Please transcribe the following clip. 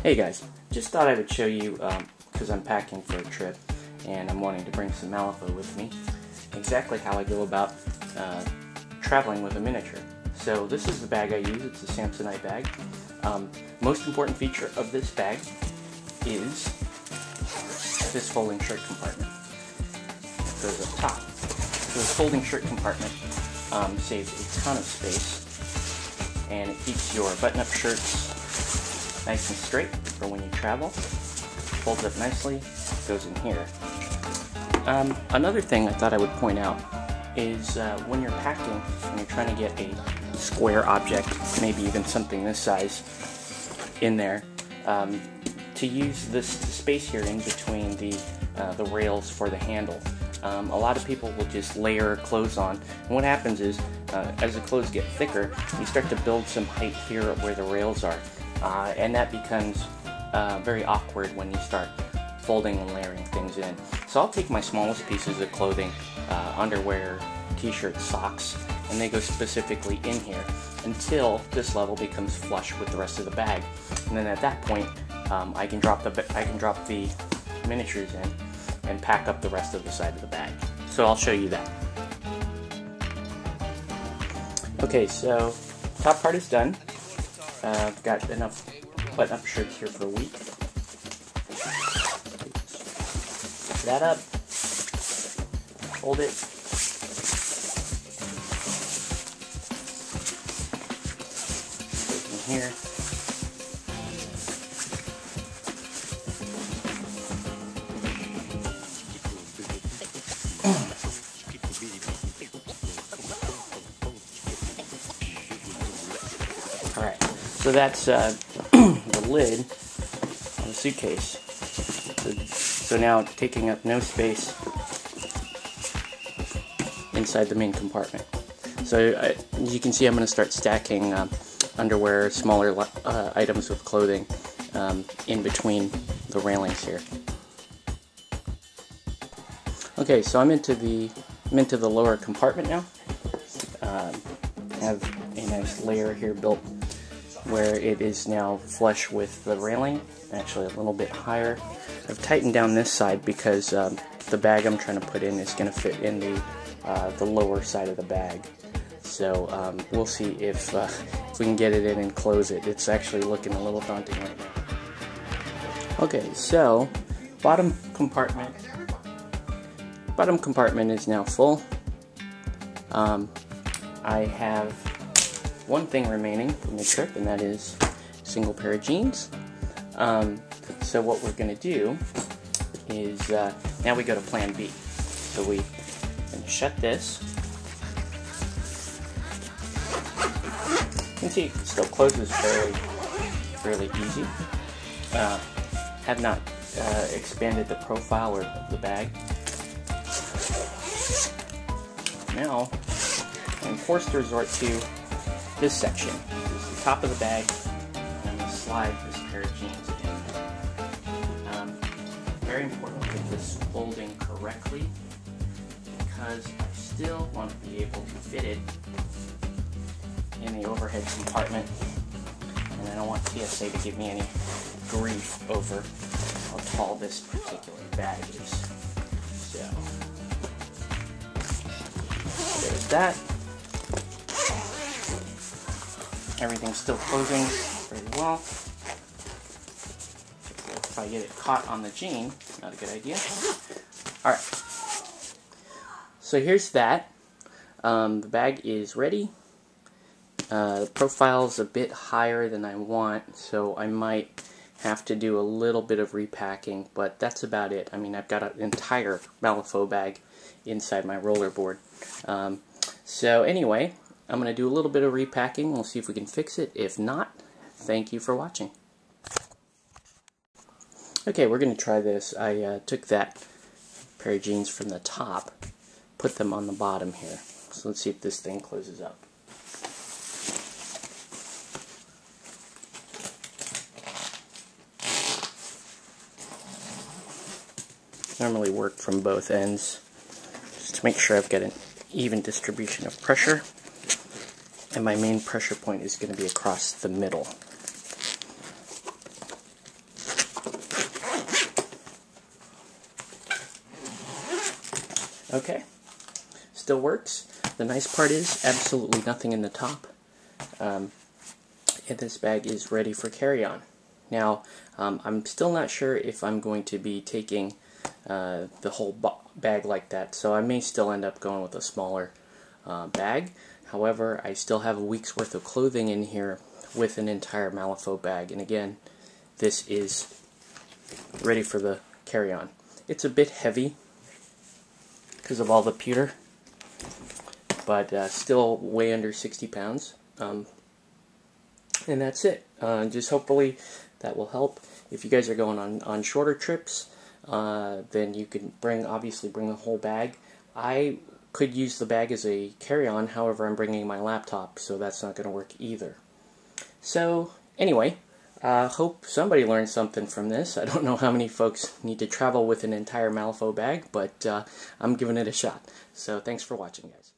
Hey guys, just thought I would show you, because I'm packing for a trip and I'm wanting to bring some Malifaux with me, exactly how I go about traveling with a miniature. So this is the bag I use. It's a Samsonite bag. Most important feature of this bag is this folding shirt compartment. It goes up top. So this folding shirt compartment saves a ton of space, and it keeps your button-up shirts nice and straight for when you travel. Folds up nicely, goes in here. Another thing I thought I would point out is when you're packing and you're trying to get a square object, maybe even something this size, in there, to use this space here in between the rails for the handle. A lot of people will just layer clothes on, and what happens is as the clothes get thicker, you start to build some height here where the rails are, and that becomes very awkward when you start folding and layering things in. So I'll take my smallest pieces of clothing, underwear, t-shirts, socks, and they go specifically in here until this level becomes flush with the rest of the bag, and then at that point I can drop the miniatures in and pack up the rest of the side of the bag. So I'll show you that. Okay, so top part is done. I've got enough button-up shirts here for a week. That up, hold it, in here. Alright, so that's the lid of the suitcase. So now taking up no space inside the main compartment. So as you can see, I'm going to start stacking underwear, smaller items of clothing in between the railings here. Okay, so I'm into the lower compartment now. I have a nice layer here built where it is now flush with the railing, actually a little bit higher. I've tightened down this side because the bag I'm trying to put in is going to fit in the lower side of the bag. So we'll see if we can get it in and close it. It's actually looking a little daunting right now. Okay, so bottom compartment is now full. I have one thing remaining from the trip, and that is a single pair of jeans. So what we're going to do is, now we go to plan B. So we can shut this. You can see it still closes fairly easy. Have not expanded the profile or the bag. Now I'm forced to resort to this section. This is the top of the bag, and I'm going to slide this pair of jeans in. Very important to get this folding correctly, because I still want to be able to fit it in the overhead compartment, and I don't want TSA to give me any grief over how tall this particular bag is. So there's that. Everything's still closing very well. If I get it caught on the jean, not a good idea. Alright, so here's that. The bag is ready. The profile's a bit higher than I want, so I might have to do a little bit of repacking, but that's about it. I mean, I've got an entire Malifaux bag inside my rollerboard. So anyway, I'm going to do a little bit of repacking. We'll see if we can fix it. If not, thank you for watching. Okay, we're going to try this. I took that pair of jeans from the top, put them on the bottom here. So let's see if this thing closes up. Normally work from both ends, just to make sure I've got an even distribution of pressure. And my main pressure point is going to be across the middle. Okay, still works. The nice part is absolutely nothing in the top. And this bag is ready for carry-on. Now, I'm still not sure if I'm going to be taking the whole bag like that, so I may still end up going with a smaller bag. However, I still have a week's worth of clothing in here with an entire Malifaux bag, and again, this is ready for the carry-on. It's a bit heavy because of all the pewter, but still way under 60 pounds. And that's it. Just hopefully that will help. If you guys are going on shorter trips, then you can obviously bring the whole bag. I could use the bag as a carry-on, however I'm bringing my laptop, so that's not going to work either. So anyway, hope somebody learned something from this. I don't know how many folks need to travel with an entire Malifaux bag, but I'm giving it a shot. So thanks for watching, guys.